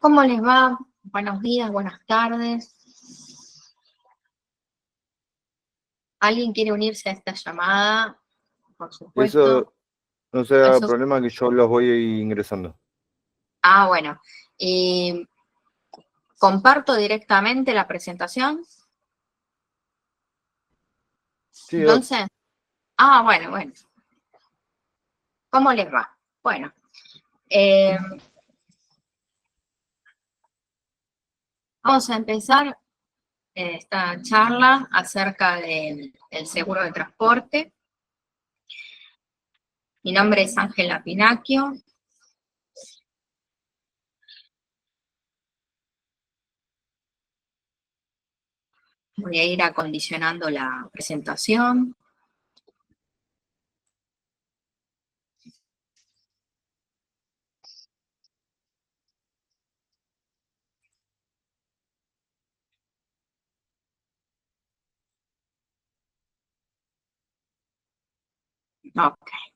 ¿Cómo les va? Buenos días, buenas tardes. ¿Alguien quiere unirse a esta llamada? Por Y eso supuesto. no sea Eso, problema que yo los voy ingresando. bueno. Y comparto directamente la presentación. Sí, Entonces, bueno. ¿Cómo les va? Bueno, eh, vamos a empezar esta charla acerca del seguro de transporte. Mi nombre es Ángela Pinacchio. Voy a ir acondicionando la presentación. Ok.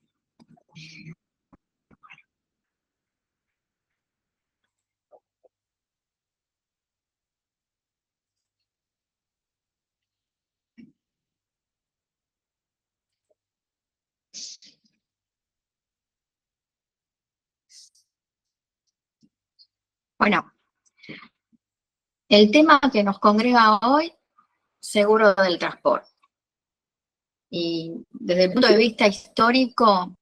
Bueno, el tema que nos congrega hoy, seguro del transporte. Y desde el punto de vista histórico,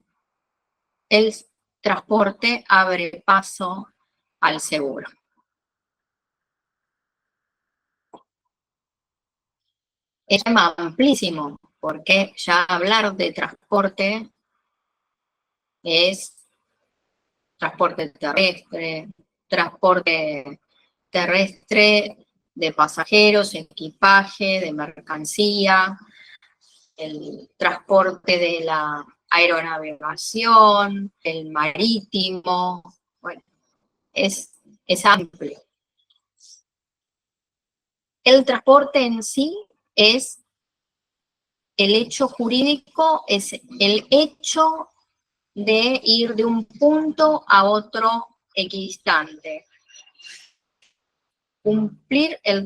el transporte abre paso al seguro. Es un tema amplísimo, porque ya hablar de transporte es transporte terrestre de pasajeros, equipaje, de mercancía, el transporte de la aeronavegación, el marítimo, bueno, es amplio. El transporte en sí es el hecho jurídico, es el hecho de ir de un punto a otro equidistante. Cumplir un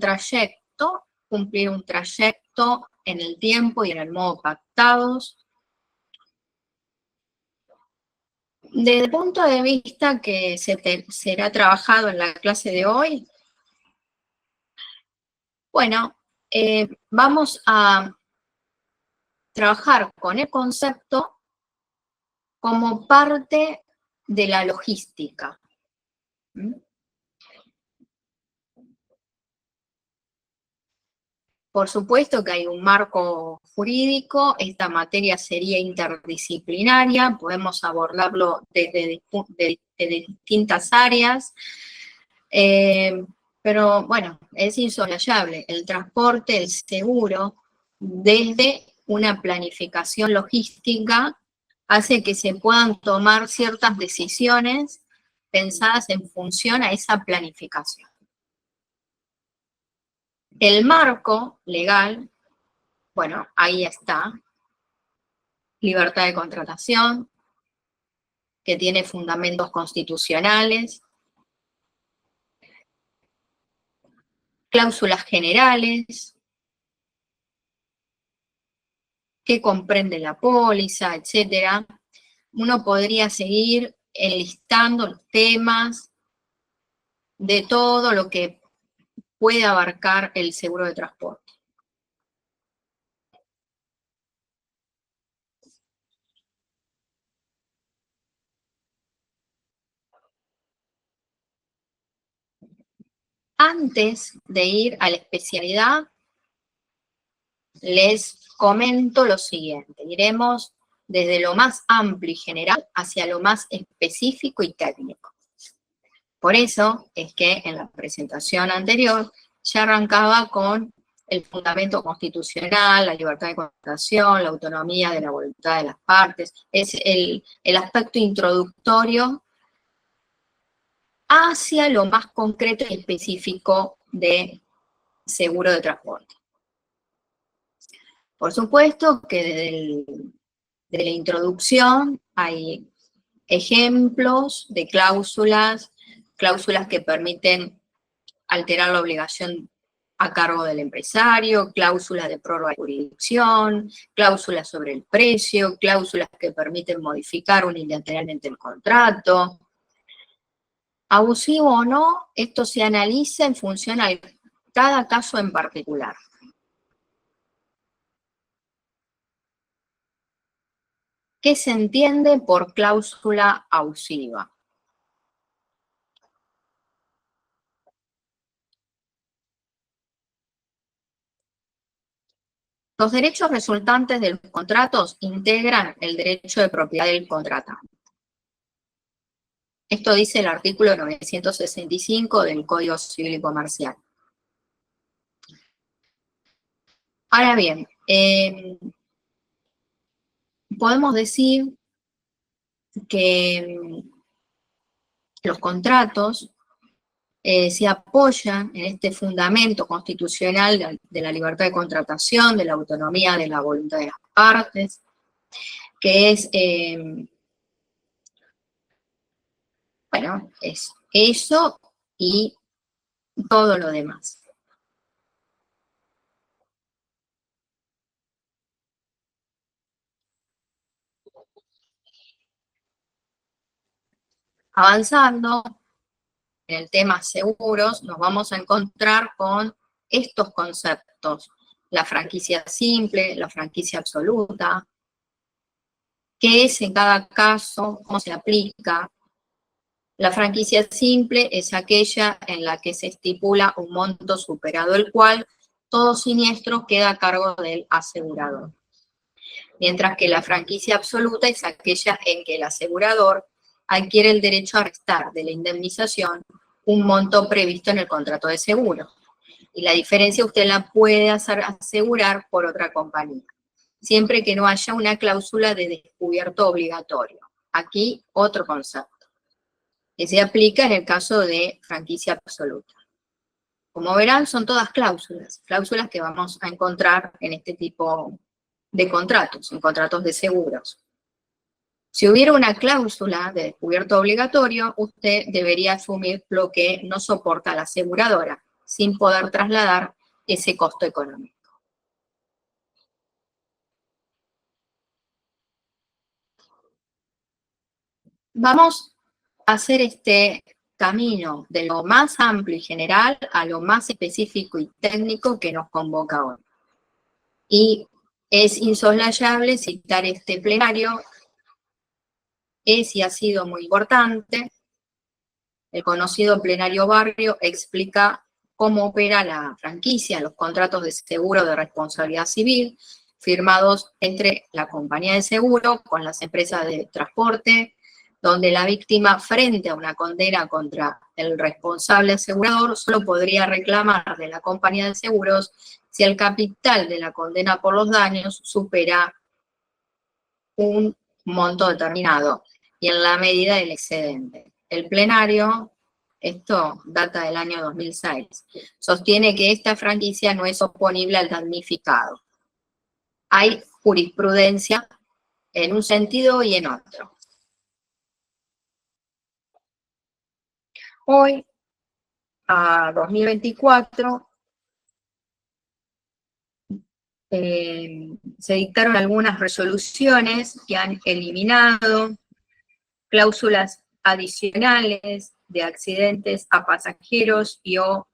trayecto en el tiempo y en el modo pactados. Desde el punto de vista que será trabajado en la clase de hoy, bueno, vamos a trabajar con el concepto como parte de la logística. Por supuesto que hay un marco jurídico, esta materia sería interdisciplinaria, podemos abordarlo desde distintas áreas, pero bueno, es insoslayable. El transporte, el seguro, desde una planificación logística, hace que se puedan tomar ciertas decisiones pensadas en función a esa planificación. El marco legal, bueno, ahí está. Libertad de contratación, que tiene fundamentos constitucionales. Cláusulas generales, que comprende la póliza, etcétera. Uno podría seguir enlistando los temas de todo lo que puede abarcar el seguro de transporte. Antes de ir a la especialidad, les comento lo siguiente. Iremos desde lo más amplio y general hacia lo más específico y técnico. Por eso es que en la presentación anterior ya arrancaba con el fundamento constitucional, la libertad de contratación, la autonomía de la voluntad de las partes. Es el aspecto introductorio hacia lo más concreto y específico de seguro de transporte. Por supuesto que desde la introducción hay ejemplos de cláusulas cláusulas que permiten alterar la obligación a cargo del empresario, cláusulas de prórroga de jurisdicción, cláusulas sobre el precio, cláusulas que permiten modificar unilateralmente el contrato. Abusivo o no, esto se analiza en función a cada caso en particular. ¿Qué se entiende por cláusula abusiva? Los derechos resultantes de los contratos integran el derecho de propiedad del contratante. Esto dice el artículo 965 del Código Civil y Comercial. Ahora bien, podemos decir que los contratos se apoyan en este fundamento constitucional de la libertad de contratación, de la autonomía de la voluntad de las partes, que es, bueno, es eso y todo lo demás. Avanzando en el tema seguros, nos vamos a encontrar con estos conceptos: la franquicia simple, la franquicia absoluta, qué es en cada caso, cómo se aplica. La franquicia simple es aquella en la que se estipula un monto superado el cual todo siniestro queda a cargo del asegurador. Mientras que la franquicia absoluta es aquella en que el asegurador adquiere el derecho a restar de la indemnización un monto previsto en el contrato de seguro. Y la diferencia usted la puede hacer asegurar por otra compañía, siempre que no haya una cláusula de descubierto obligatorio. Aquí otro concepto, que se aplica en el caso de franquicia absoluta. Como verán, son todas cláusulas que vamos a encontrar en este tipo de contratos, en contratos de seguros. Si hubiera una cláusula de descubierto obligatorio, usted debería asumir lo que no soporta la aseguradora, sin poder trasladar ese costo económico. Vamos a hacer este camino de lo más amplio y general a lo más específico y técnico que nos convoca hoy. Y es insoslayable citar este plenario, es y ha sido muy importante. El conocido plenario Barrio explica cómo opera la franquicia, los contratos de seguro de responsabilidad civil, firmados entre la compañía de seguro con las empresas de transporte, donde la víctima, frente a una condena contra el responsable asegurador, solo podría reclamar de la compañía de seguros si el capital de la condena por los daños supera un monto determinado y en la medida del excedente. El plenario, esto data del año 2006, sostiene que esta franquicia no es oponible al damnificado. Hay jurisprudencia en un sentido y en otro. Hoy, a 2024, se dictaron algunas resoluciones que han eliminado cláusulas adicionales de accidentes a pasajeros y o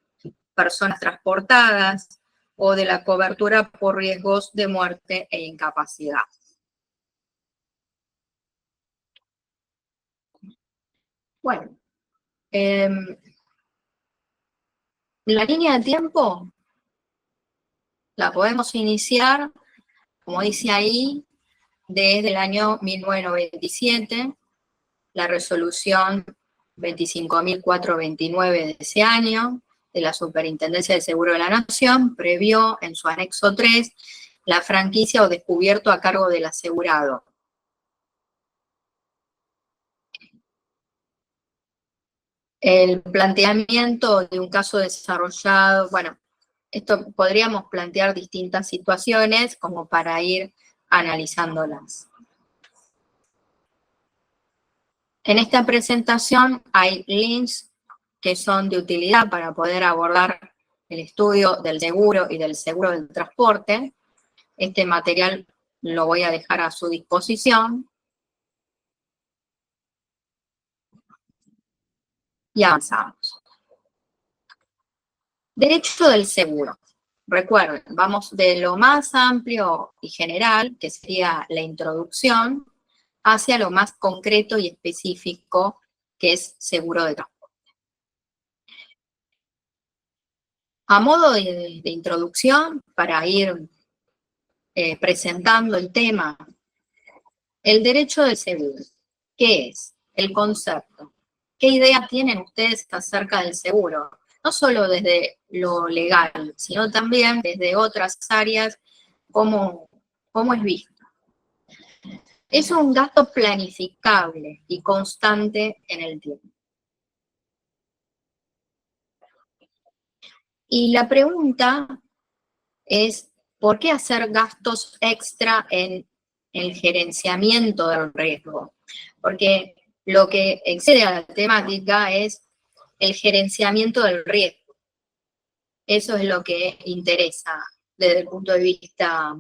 personas transportadas, o de la cobertura por riesgos de muerte e incapacidad. Bueno, la línea de tiempo la podemos iniciar, como dice ahí, desde el año 1997, la resolución 25.429 de ese año, de la Superintendencia de Seguro de la Nación, previó en su anexo 3 la franquicia o descubierto a cargo del asegurado. El planteamiento de un caso desarrollado, bueno, esto podríamos plantear distintas situaciones como para ir analizándolas. En esta presentación hay links que son de utilidad para poder abordar el estudio del seguro y del seguro del transporte. Este material lo voy a dejar a su disposición. Y avanzamos. Derecho del seguro. Recuerden, vamos de lo más amplio y general, que sería la introducción, hacia lo más concreto y específico, que es seguro de transporte. A modo de introducción, para ir presentando el tema, el derecho del seguro. ¿Qué es? El concepto. ¿Qué idea tienen ustedes acerca del seguro? No solo desde lo legal, sino también desde otras áreas, cómo es visto. Es un gasto planificable y constante en el tiempo. Y la pregunta es, ¿por qué hacer gastos extra en el gerenciamiento del riesgo? Porque lo que excede a la temática es el gerenciamiento del riesgo. Eso es lo que interesa desde el punto de vista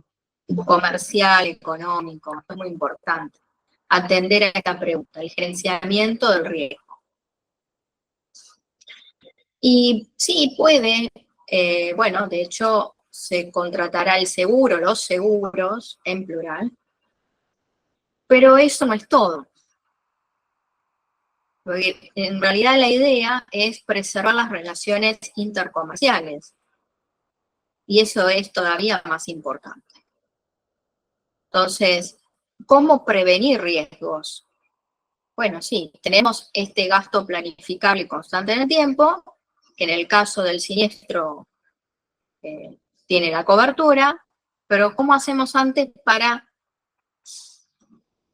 comercial, económico. Es muy importante atender a esta pregunta, el gerenciamiento del riesgo. Y sí, puede, bueno, de hecho, se contratará el seguro, los seguros, en plural, pero eso no es todo. Porque en realidad la idea es preservar las relaciones intercomerciales, y eso es todavía más importante. Entonces, ¿cómo prevenir riesgos? Bueno, sí, tenemos este gasto planificable y constante en el tiempo, que en el caso del siniestro tiene la cobertura, pero ¿cómo hacemos antes para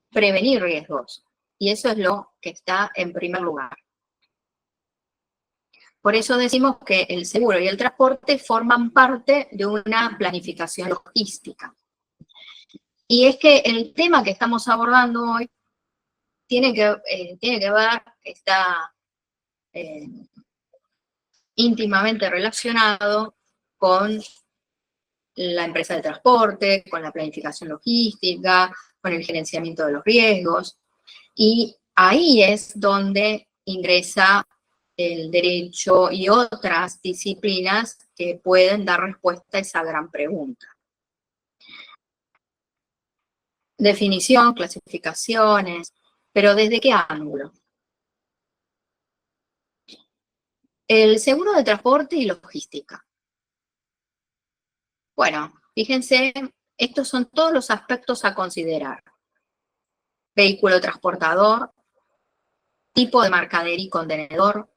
prevenir riesgos? Y eso es lo que está en primer lugar. Por eso decimos que el seguro y el transporte forman parte de una planificación logística. Y es que el tema que estamos abordando hoy tiene que ver, está íntimamente relacionado con la empresa de transporte, con la planificación logística, con el gerenciamiento de los riesgos. Y ahí es donde ingresa el derecho y otras disciplinas que pueden dar respuesta a esa gran pregunta. Definición, clasificaciones, pero ¿desde qué ángulo? El seguro de transporte y logística. Bueno, fíjense, estos son todos los aspectos a considerar. Vehículo transportador, tipo de mercadería y contenedor,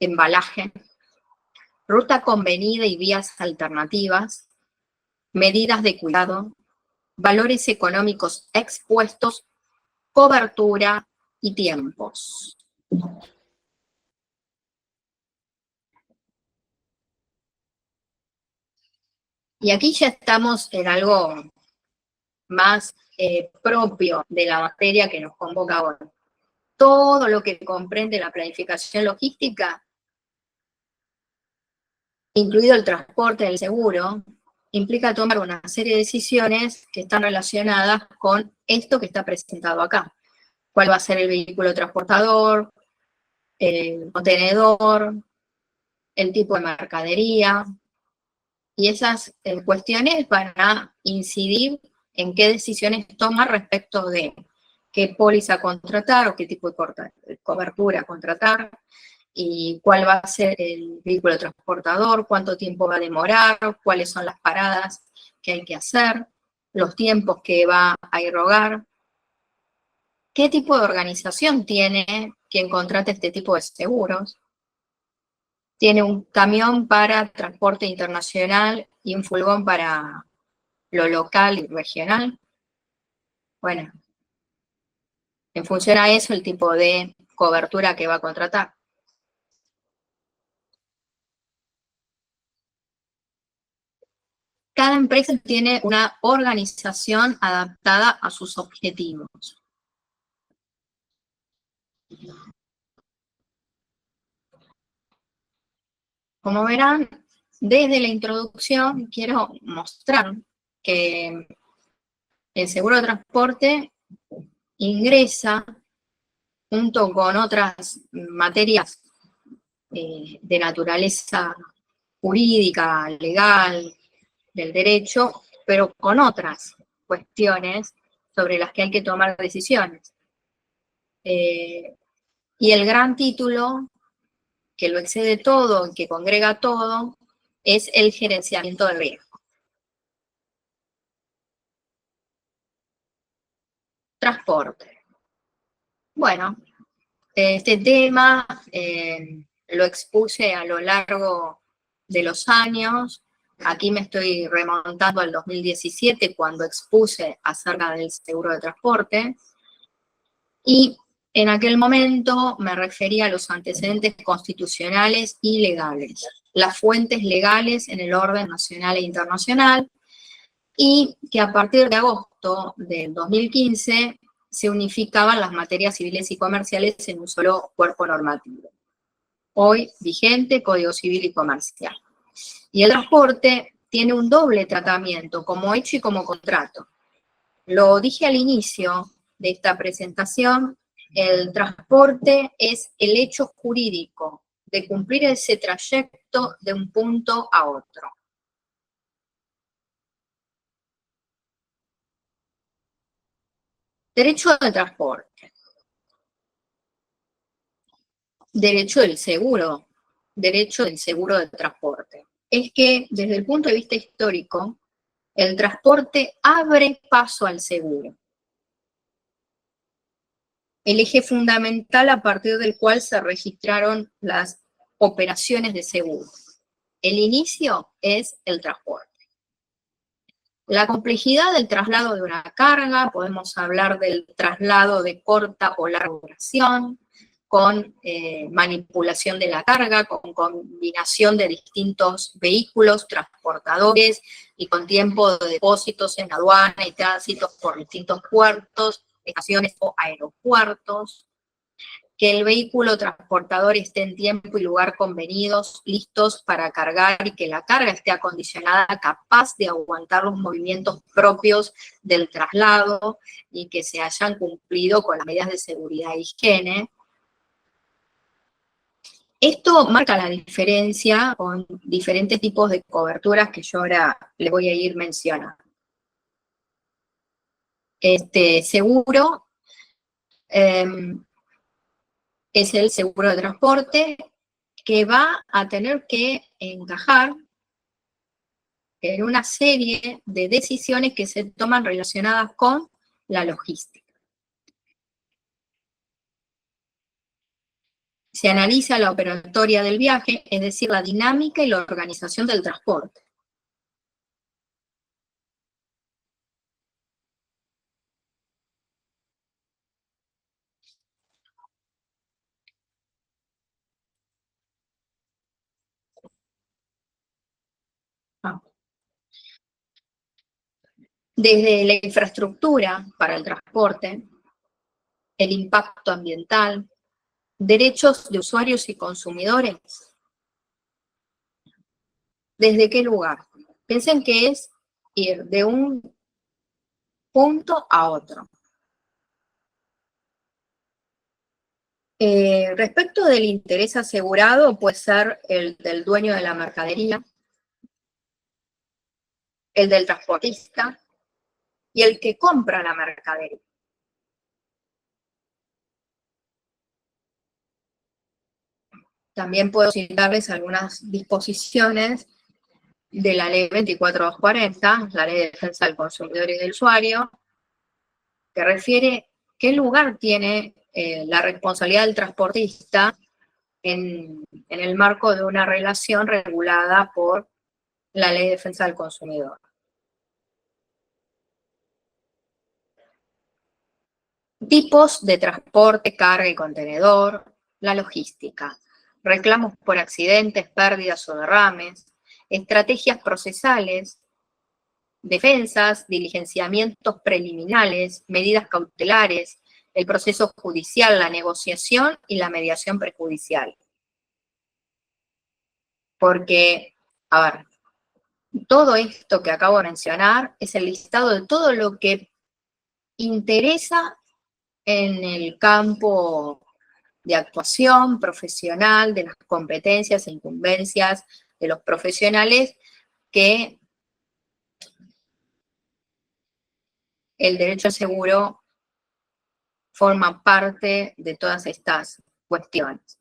embalaje, ruta convenida y vías alternativas, medidas de cuidado, valores económicos expuestos, cobertura y tiempos. Y aquí ya estamos en algo más propio de la materia que nos convoca hoy. Todo lo que comprende la planificación logística, incluido el transporte del seguro, implica tomar una serie de decisiones que están relacionadas con esto que está presentado acá. ¿Cuál va a ser el vehículo transportador, el contenedor, el tipo de mercadería? Y esas cuestiones van a incidir en qué decisiones tomar respecto de qué póliza contratar o qué tipo de cobertura contratar, y cuál va a ser el vehículo transportador, cuánto tiempo va a demorar, cuáles son las paradas que hay que hacer, los tiempos que va a irrogar, qué tipo de organización tiene quien contrata este tipo de seguros. Tiene un camión para transporte internacional y un furgón para lo local y regional. Bueno, en función a eso, el tipo de cobertura que va a contratar. Cada empresa tiene una organización adaptada a sus objetivos. Como verán, desde la introducción quiero mostrar que el seguro de transporte ingresa junto con otras materias de naturaleza jurídica, legal, del derecho, pero con otras cuestiones sobre las que hay que tomar decisiones. Y el gran título, que lo excede todo, que congrega todo, es el gerenciamiento del riesgo. Transporte. Bueno, este tema lo expuse a lo largo de los años. Aquí me estoy remontando al 2017, cuando expuse acerca del seguro de transporte. Y en aquel momento me refería a los antecedentes constitucionales y legales, las fuentes legales en el orden nacional e internacional, y que a partir de agosto del 2015 se unificaban las materias civiles y comerciales en un solo cuerpo normativo, hoy vigente Código Civil y Comercial. Y el transporte tiene un doble tratamiento, como hecho y como contrato. Lo dije al inicio de esta presentación, el transporte es el hecho jurídico de cumplir ese trayecto de un punto a otro. Derecho de transporte. Derecho del seguro. Derecho del seguro de transporte. Es que desde el punto de vista histórico, el transporte abre paso al seguro. El eje fundamental a partir del cual se registraron las operaciones de seguro. El inicio es el transporte. La complejidad del traslado de una carga, podemos hablar del traslado de corta o larga duración, con manipulación de la carga, con combinación de distintos vehículos, transportadores y con tiempo de depósitos en aduana y tránsitos por distintos puertos, estaciones o aeropuertos. Que el vehículo transportador esté en tiempo y lugar convenidos, listos para cargar, y que la carga esté acondicionada, capaz de aguantar los movimientos propios del traslado, y que se hayan cumplido con las medidas de seguridad e higiene. Esto marca la diferencia con diferentes tipos de coberturas que yo ahora les voy a ir mencionando. Este seguro es el seguro de transporte, que va a tener que encajar en una serie de decisiones que se toman relacionadas con la logística. Se analiza la operatoria del viaje, es decir, la dinámica y la organización del transporte. Desde la infraestructura para el transporte, el impacto ambiental, derechos de usuarios y consumidores. ¿Desde qué lugar? Piensen que es ir de un punto a otro. Respecto del interés asegurado, puede ser el del dueño de la mercadería, el del transportista y el que compra la mercadería. También puedo citarles algunas disposiciones de la Ley 24240, la Ley de Defensa del Consumidor y del Usuario, que refiere qué lugar tiene la responsabilidad del transportista en el marco de una relación regulada por la Ley de Defensa del Consumidor. Tipos de transporte, carga y contenedor, la logística, reclamos por accidentes, pérdidas o derrames, estrategias procesales, defensas, diligenciamientos preliminares, medidas cautelares, el proceso judicial, la negociación y la mediación prejudicial. Porque, a ver, todo esto que acabo de mencionar es el listado de todo lo que interesa en el campo de actuación profesional, de las competencias e incumbencias de los profesionales que el derecho al seguro forma parte de todas estas cuestiones.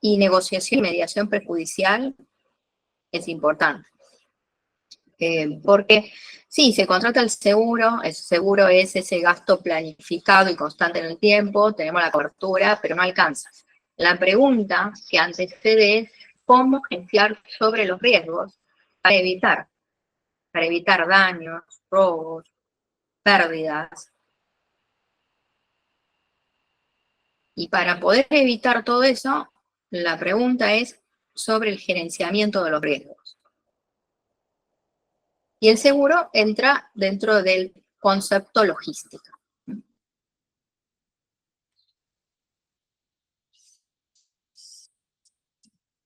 Y negociación y mediación prejudicial es importante. Porque sí, se contrata el seguro es ese gasto planificado y constante en el tiempo, tenemos la cobertura, pero no alcanza. La pregunta que antecede es cómo confiar sobre los riesgos para evitar daños, robos, pérdidas. Y para poder evitar todo eso, la pregunta es sobre el gerenciamiento de los riesgos. Y el seguro entra dentro del concepto logística.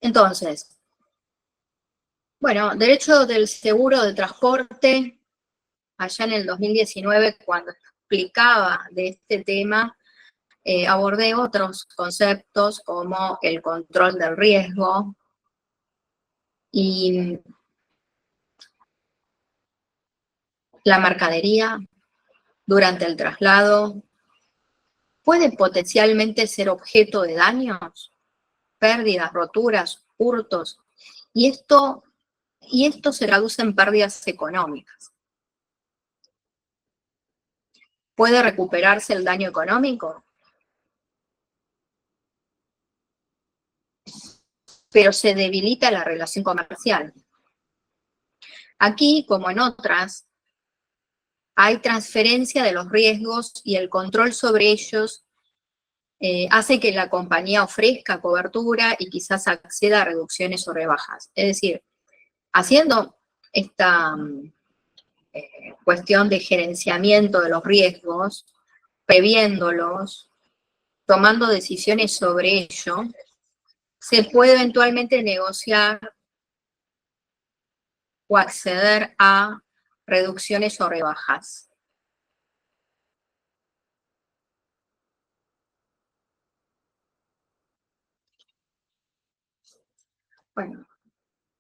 Entonces, bueno, derecho del seguro de transporte, allá en el 2019, cuando explicaba de este tema, abordé otros conceptos como el control del riesgo y la mercadería durante el traslado puede potencialmente ser objeto de daños, pérdidas, roturas, hurtos, y esto se traduce en pérdidas económicas. ¿Puede recuperarse el daño económico? Pero se debilita la relación comercial. Aquí, como en otras, hay transferencia de los riesgos y el control sobre ellos hace que la compañía ofrezca cobertura y quizás acceda a reducciones o rebajas. Es decir, haciendo esta cuestión de gerenciamiento de los riesgos, previéndolos, tomando decisiones sobre ello, se puede eventualmente negociar o acceder a reducciones o rebajas. Bueno,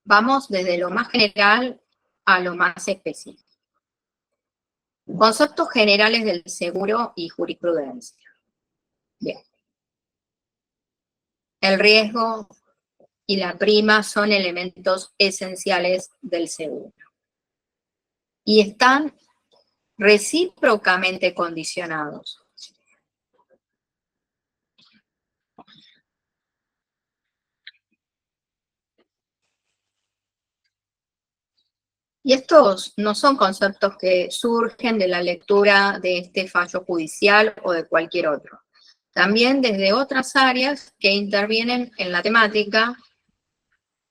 vamos desde lo más general a lo más específico. Conceptos generales del seguro y jurisprudencia. Bien. El riesgo y la prima son elementos esenciales del seguro. Y están recíprocamente condicionados. Y estos no son conceptos que surgen de la lectura de este fallo judicial o de cualquier otro. También desde otras áreas que intervienen en la temática,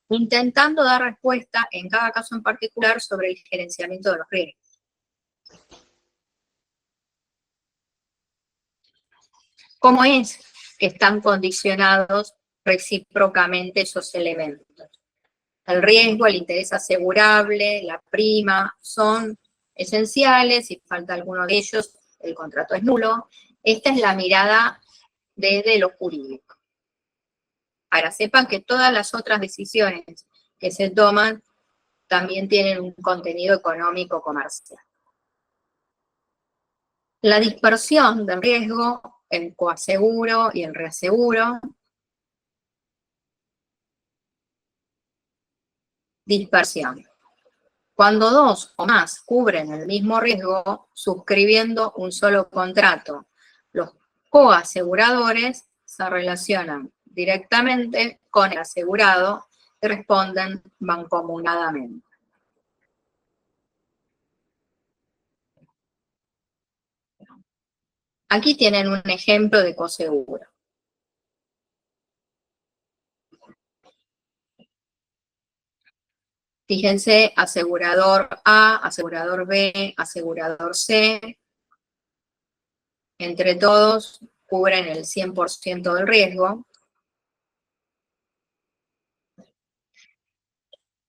intentando dar respuesta en cada caso en particular sobre el gerenciamiento de los riesgos. ¿Cómo es que están condicionados recíprocamente esos elementos? El riesgo, el interés asegurable, la prima, son esenciales. Si falta alguno de ellos, el contrato es nulo. Esta es la mirada desde lo jurídico. Ahora, sepan que todas las otras decisiones que se toman también tienen un contenido económico comercial. La dispersión del riesgo, el coaseguro y el reaseguro. Dispersión. Cuando dos o más cubren el mismo riesgo, suscribiendo un solo contrato, los coaseguradores se relacionan directamente con el asegurado y responden mancomunadamente. Aquí tienen un ejemplo de coaseguro. Fíjense, asegurador A, asegurador B, asegurador C. Entre todos cubren el 100% del riesgo.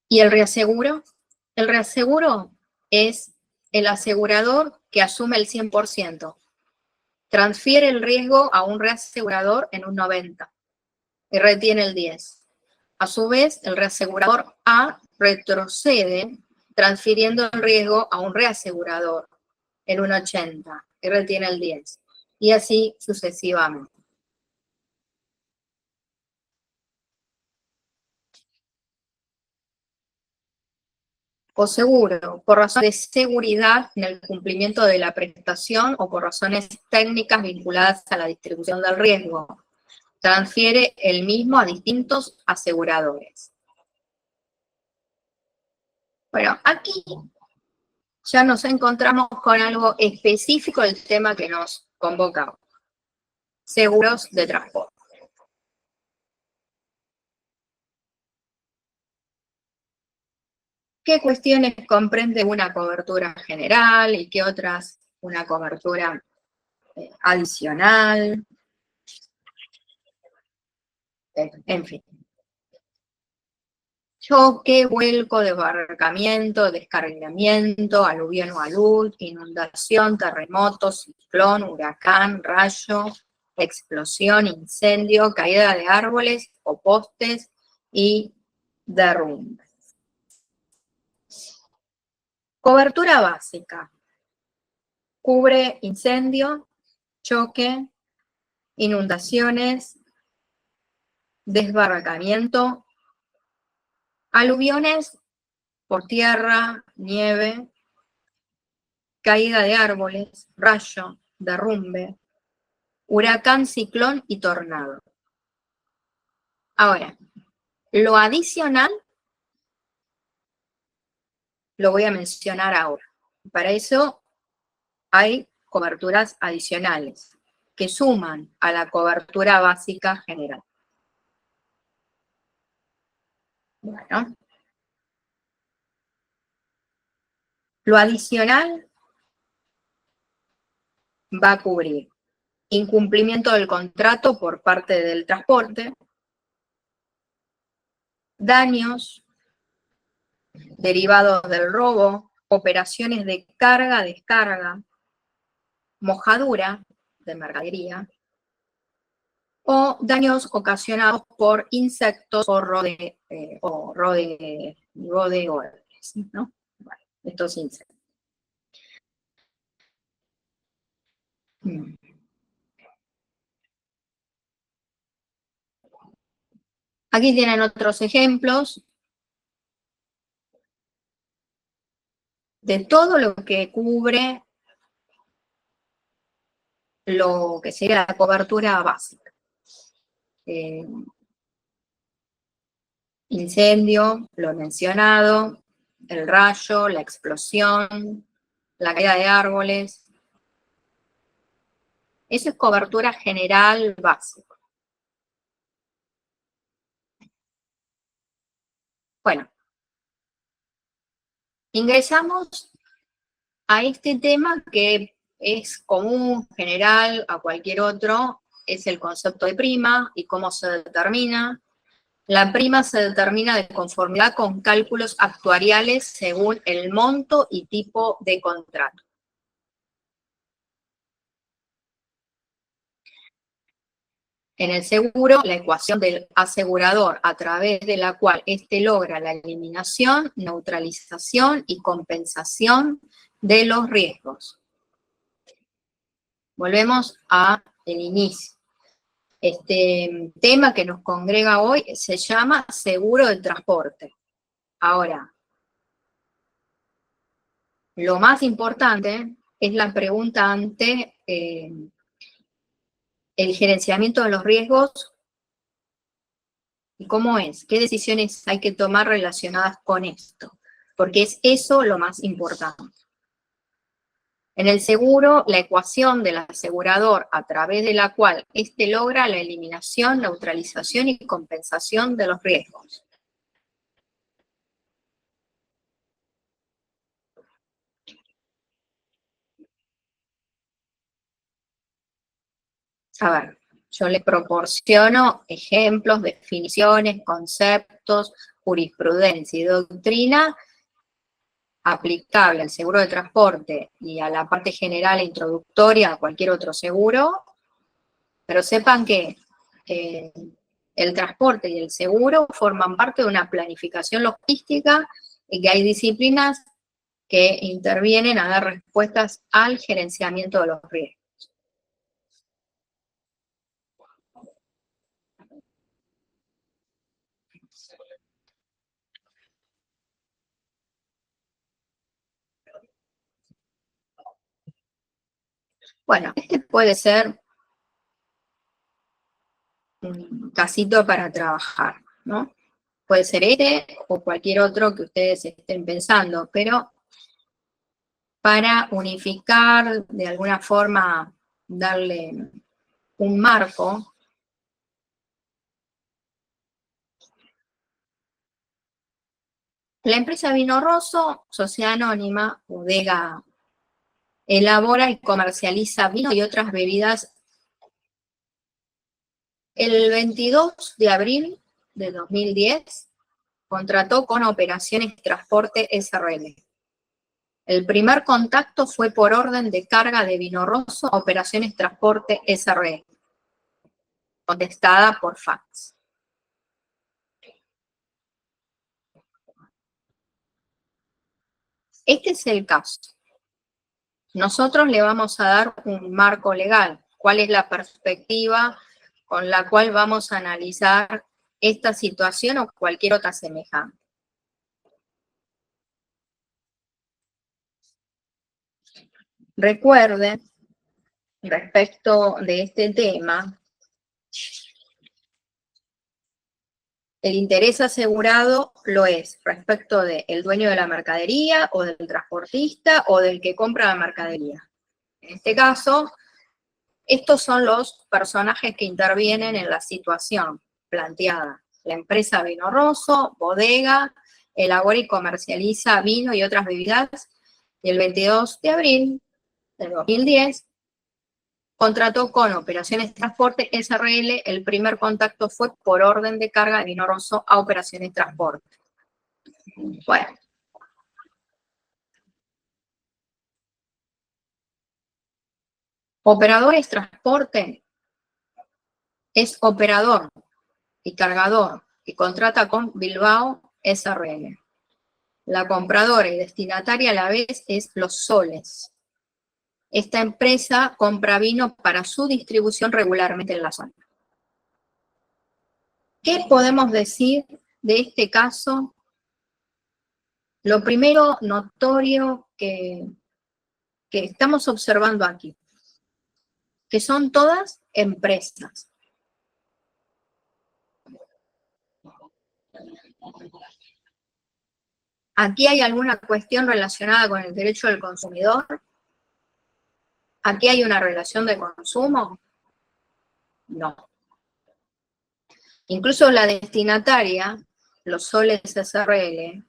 ¿Y el reaseguro? El reaseguro es el asegurador que asume el 100%. Transfiere el riesgo a un reasegurador en un 90% y retiene el 10%. A su vez, el reasegurador A retrocede transfiriendo el riesgo a un reasegurador en un 80% y retiene el 10%. Y así sucesivamente. Seguro, por razones de seguridad en el cumplimiento de la prestación o por razones técnicas vinculadas a la distribución del riesgo. Transfiere el mismo a distintos aseguradores. Bueno, aquí ya nos encontramos con algo específico del tema que nos convoca. Seguros de transporte. ¿Qué cuestiones comprende una cobertura general y qué otras una cobertura adicional? En fin. Choque, vuelco, desbarrancamiento, descarrilamiento, aluvión o alud, inundación, terremoto, ciclón, huracán, rayo, explosión, incendio, caída de árboles o postes y derrumbe. Cobertura básica. Cubre incendio, choque, inundaciones, desbarrancamiento, aluviones por tierra, nieve, caída de árboles, rayo, derrumbe, huracán, ciclón y tornado. Ahora, lo adicional lo voy a mencionar ahora. Para eso hay coberturas adicionales que suman a la cobertura básica general. Bueno, lo adicional va a cubrir incumplimiento del contrato por parte del transporte, daños derivados del robo, operaciones de carga, descarga, mojadura de mercadería o daños ocasionados por insectos o roedores, ¿no? Bueno, estos insectos. Aquí tienen otros ejemplos de todo lo que cubre lo que sería la cobertura básica. Incendio, lo mencionado, el rayo, la explosión, la caída de árboles. Eso es cobertura general básica. Bueno, ingresamos a este tema que es común, general, a cualquier otro, es el concepto de prima y cómo se determina. La prima se determina de conformidad con cálculos actuariales según el monto y tipo de contrato. En el seguro, la ecuación del asegurador a través de la cual éste logra la eliminación, neutralización y compensación de los riesgos. Volvemos al inicio. Este tema que nos congrega hoy se llama seguro de transporte. Ahora, lo más importante es la pregunta ante el gerenciamiento de los riesgos y cómo es, qué decisiones hay que tomar relacionadas con esto, porque es eso lo más importante. En el seguro, la ecuación del asegurador a través de la cual éste logra la eliminación, neutralización y compensación de los riesgos. A ver, yo les proporciono ejemplos, definiciones, conceptos, jurisprudencia y doctrina aplicable al seguro de transporte y a la parte general e introductoria a cualquier otro seguro, pero sepan que el transporte y el seguro forman parte de una planificación logística y que hay disciplinas que intervienen a dar respuestas al gerenciamiento de los riesgos. Bueno, este puede ser un casito para trabajar, ¿no? Puede ser este o cualquier otro que ustedes estén pensando, pero para unificar, de alguna forma, darle un marco, la empresa Vino Rosso, sociedad anónima, bodega, elabora y comercializa vino y otras bebidas. El 22 de abril de 2010 contrató con Operaciones Transporte SRL. El primer contacto fue por orden de carga de Vino Rosso a Operaciones Transporte SRL, contestada por fax. Este es el caso. Nosotros le vamos a dar un marco legal. ¿Cuál es la perspectiva con la cual vamos a analizar esta situación o cualquier otra semejante? Recuerden, respecto de este tema, el interés asegurado lo es respecto del dueño de la mercadería o del transportista o del que compra la mercadería. En este caso, estos son los personajes que intervienen en la situación planteada. La empresa Vino Rosso, bodega, elabora y comercializa vino y otras bebidas. Y el 22 de abril de 2010 contrató con Operaciones Transporte SRL. El primer contacto fue por orden de carga de Vino Rosso a Operaciones Transporte. Bueno. Operadores Transporte es operador y cargador y contrata con Bilbao SRL. La compradora y destinataria a la vez es Los Soles. Esta empresa compra vino para su distribución regularmente en la zona. ¿Qué podemos decir de este caso? Lo primero notorio que estamos observando aquí, que son todas empresas. ¿Aquí hay alguna cuestión relacionada con el derecho del consumidor? ¿Aquí hay una relación de consumo? No. Incluso la destinataria, Los Soles SRL,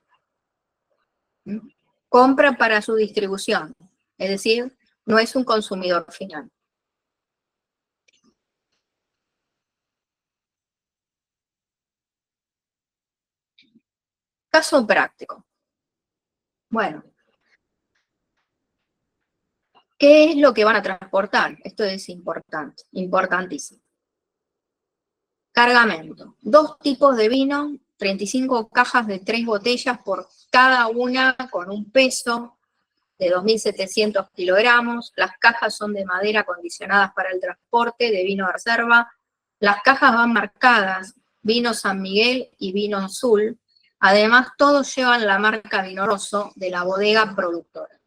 compra para su distribución, es decir, no es un consumidor final. Caso práctico. Bueno, ¿qué es lo que van a transportar? Esto es importante, importantísimo. Cargamento. 2 tipos de vino, 35 cajas de 3 botellas por cada una con un peso de 2.700 kilogramos. Las cajas son de madera acondicionadas para el transporte de vino de reserva. Las cajas van marcadas vino San Miguel y vino azul. Además, todos llevan la marca Vino Rosso de la bodega productora.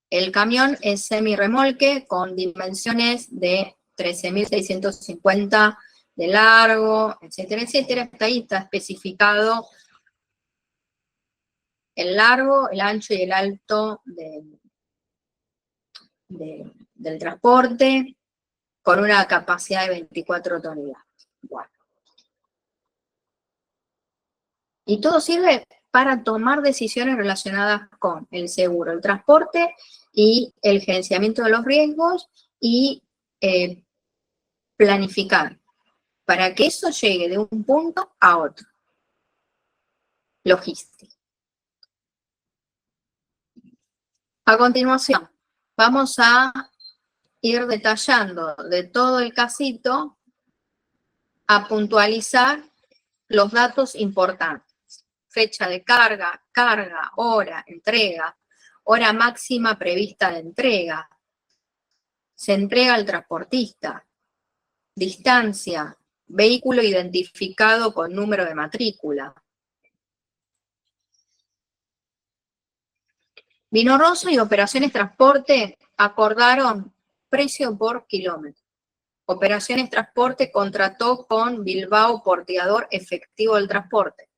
El camión es semirremolque con dimensiones de 13.650 de largo, etcétera, etcétera. Hasta ahí está especificado el largo, el ancho y el alto del transporte, con una capacidad de 24 toneladas. Bueno. Y todo sirve para tomar decisiones relacionadas con el seguro, el transporte y el gerenciamiento de los riesgos y planificar para que eso llegue de un punto a otro. Logística. A continuación, vamos a ir detallando de todo el casito a puntualizar los datos importantes. Fecha de carga, hora, entrega, hora máxima prevista de entrega. Se entrega al transportista. Distancia, vehículo identificado con número de matrícula. Vino Rosso y Operaciones Transporte acordaron precio por kilómetro. Operaciones Transporte contrató con Bilbao Porteador Efectivo del Transporte.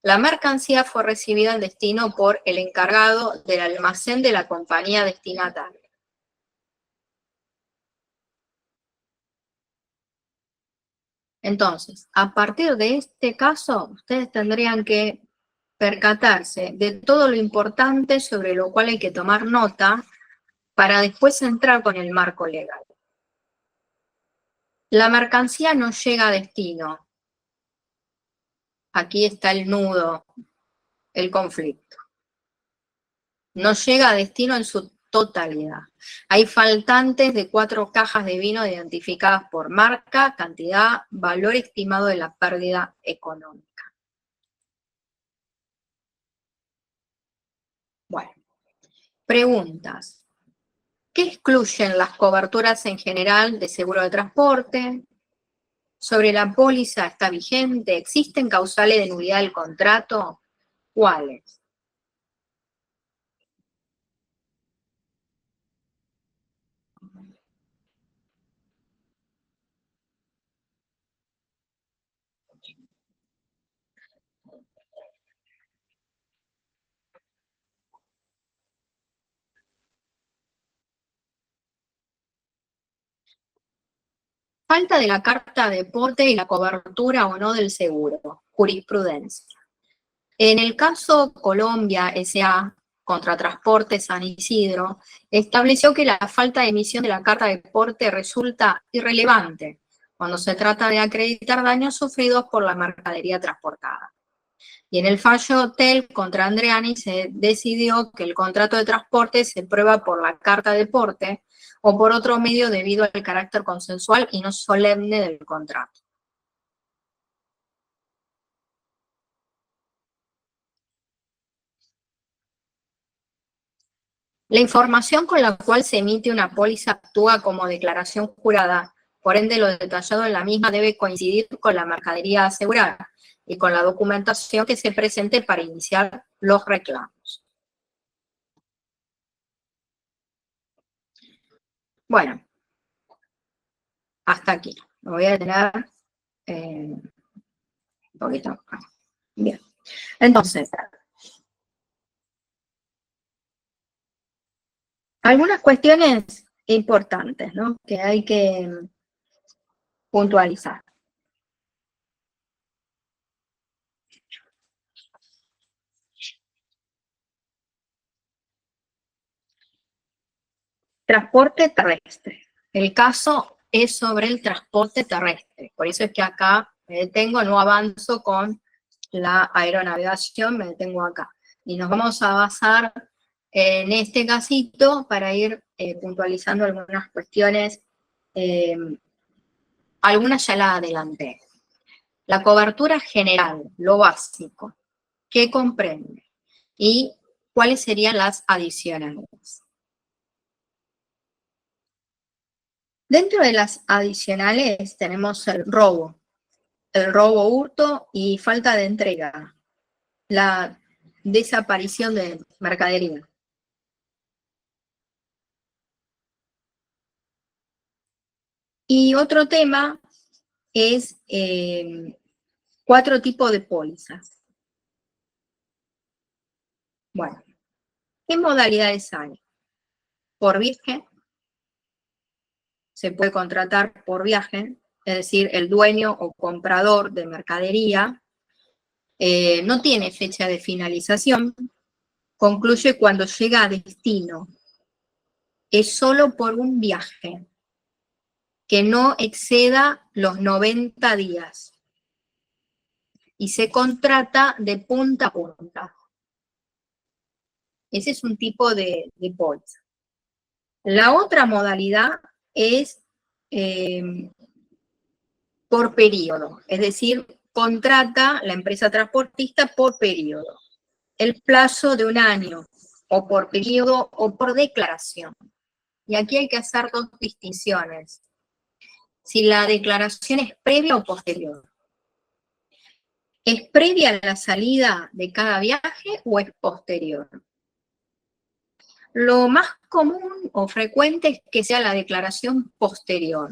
La mercancía fue recibida al destino por el encargado del almacén de la compañía destinataria. Entonces, a partir de este caso, ustedes tendrían que percatarse de todo lo importante sobre lo cual hay que tomar nota para después entrar con el marco legal. La mercancía no llega a destino. Aquí está el nudo, el conflicto. No llega a destino en su totalidad. Hay faltantes de 4 cajas de vino identificadas por marca, cantidad, valor estimado de la pérdida económica. Bueno, preguntas. ¿Qué excluyen las coberturas en general de seguro de transporte? ¿Sobre la póliza está vigente? ¿Existen causales de nulidad del contrato? ¿Cuáles? Falta de la carta de porte y la cobertura o no del seguro. Jurisprudencia. En el caso Colombia S.A. contra Transporte San Isidro, estableció que la falta de emisión de la carta de porte resulta irrelevante cuando se trata de acreditar daños sufridos por la mercadería transportada. Y en el fallo Hotel contra Andreani se decidió que el contrato de transporte se prueba por la carta de porte o por otro medio debido al carácter consensual y no solemne del contrato. La información con la cual se emite una póliza actúa como declaración jurada, por ende lo detallado en la misma debe coincidir con la mercadería a asegurar y con la documentación que se presente para iniciar los reclamos. Bueno, hasta aquí. Me voy a detener un poquito. Bien. Entonces, algunas cuestiones importantes, ¿no?, que hay que puntualizar. Transporte terrestre. El caso es sobre el transporte terrestre. Por eso es que acá me detengo, no avanzo con la aeronavegación, me detengo acá. Y nos vamos a basar en este casito para ir puntualizando algunas cuestiones. Algunas ya las adelanté. La cobertura general, lo básico, ¿qué comprende? Y cuáles serían las adicionales. Dentro de las adicionales tenemos el robo, hurto y falta de entrega, la desaparición de mercadería. Y otro tema es 4 tipos de pólizas. Bueno, ¿qué modalidades hay? Por viaje, se puede contratar por viaje, es decir, el dueño o comprador de mercadería no tiene fecha de finalización, concluye cuando llega a destino. Es solo por un viaje. que no exceda los 90 días y se contrata de punta a punta. Ese es un tipo de póliza. La otra modalidad es por periodo, es decir, contrata la empresa transportista por periodo. El plazo de un año, o por periodo, o por declaración. Y aquí hay que hacer dos distinciones. Si la declaración es previa o posterior. ¿Es previa a la salida de cada viaje o es posterior? Lo más común o frecuente es que sea la declaración posterior.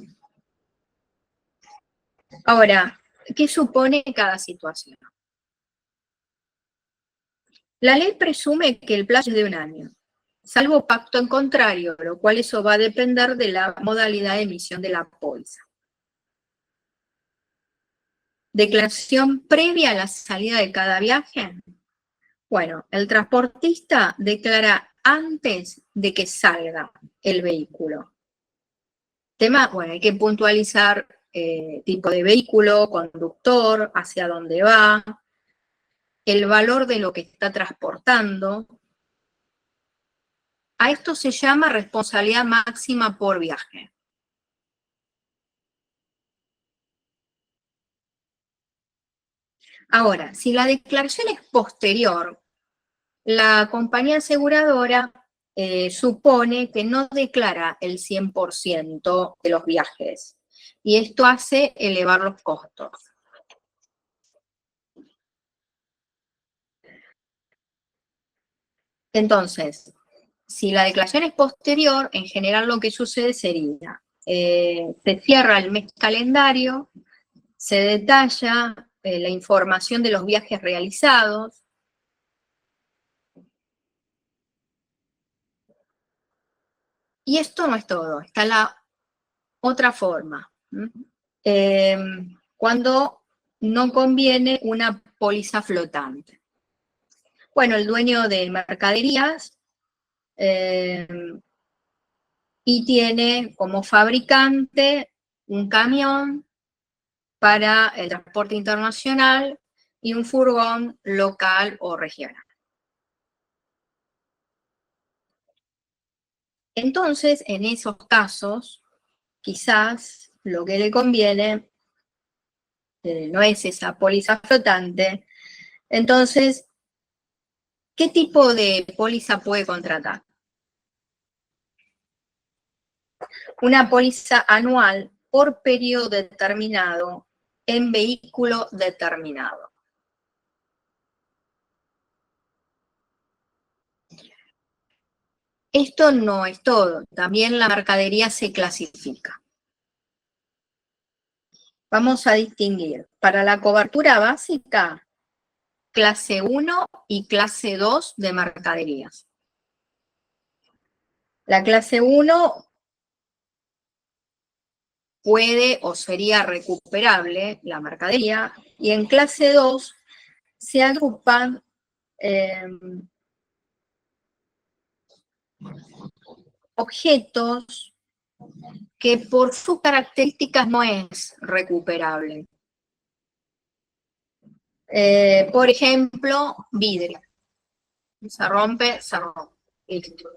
Ahora, ¿qué supone cada situación? La ley presume que el plazo es de un año, salvo pacto en contrario, lo cual eso va a depender de la modalidad de emisión de la póliza. Declaración previa a la salida de cada viaje. Bueno, el transportista declara antes de que salga el vehículo. Tema, bueno, hay que puntualizar tipo de vehículo, conductor, hacia dónde va, el valor de lo que está transportando. A esto se llama responsabilidad máxima por viaje. Ahora, si la declaración es posterior, la compañía aseguradora supone que no declara el 100% de los viajes y esto hace elevar los costos. Entonces, si la declaración es posterior, en general lo que sucede sería, se cierra el mes calendario, se detalla la información de los viajes realizados. Y esto no es todo, está la otra forma. Cuando no conviene una póliza flotante. Bueno, el dueño de mercaderías y tiene como fabricante un camión para el transporte internacional y un furgón local o regional. Entonces, en esos casos, quizás lo que le conviene no es esa póliza flotante. Entonces, ¿qué tipo de póliza puede contratar? Una póliza anual por periodo determinado en vehículo determinado. Esto no es todo, también la mercadería se clasifica. Vamos a distinguir para la cobertura básica, clase 1 y clase 2 de mercaderías. La clase 1 puede o sería recuperable la mercadería y en clase 2 se agrupan objetos que por sus características no es recuperable. Por ejemplo, vidrio. Se rompe, se rompe. Listo.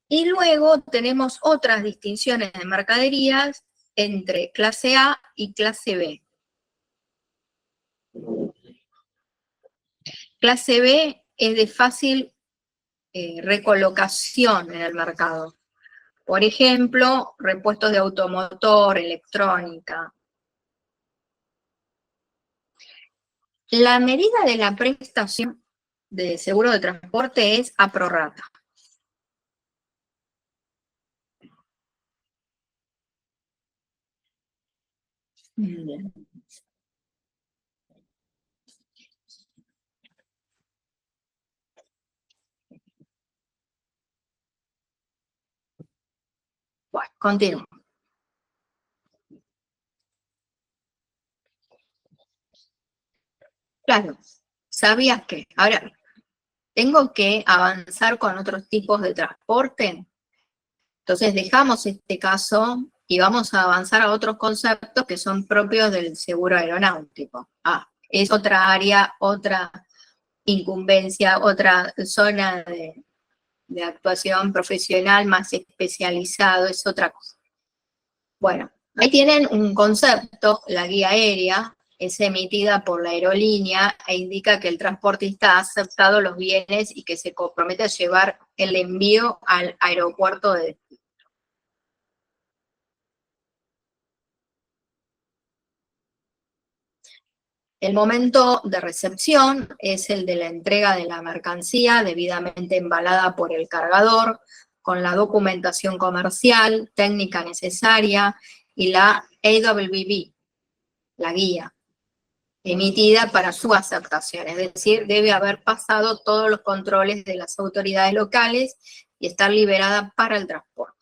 Y luego tenemos otras distinciones de mercaderías entre clase A y clase B. Clase B es de fácil recolocación en el mercado. Por ejemplo, repuestos de automotor, electrónica. La medida de la prestación de seguro de transporte es a prorrata. Bien. Bueno, continúo. Claro, ¿sabías qué? Ahora, ¿tengo que avanzar con otros tipos de transporte? Entonces dejamos este caso y vamos a avanzar a otros conceptos que son propios del seguro aeronáutico. Es otra área, otra incumbencia, otra zona de actuación profesional más especializado, es otra cosa. Bueno, ahí tienen un concepto, la guía aérea, es emitida por la aerolínea e indica que el transportista ha aceptado los bienes y que se compromete a llevar el envío al aeropuerto de destino. El momento de recepción es el de la entrega de la mercancía debidamente embalada por el cargador, con la documentación comercial, técnica necesaria y la AWB, la guía, emitida para su aceptación. Es decir, debe haber pasado todos los controles de las autoridades locales y estar liberada para el transporte.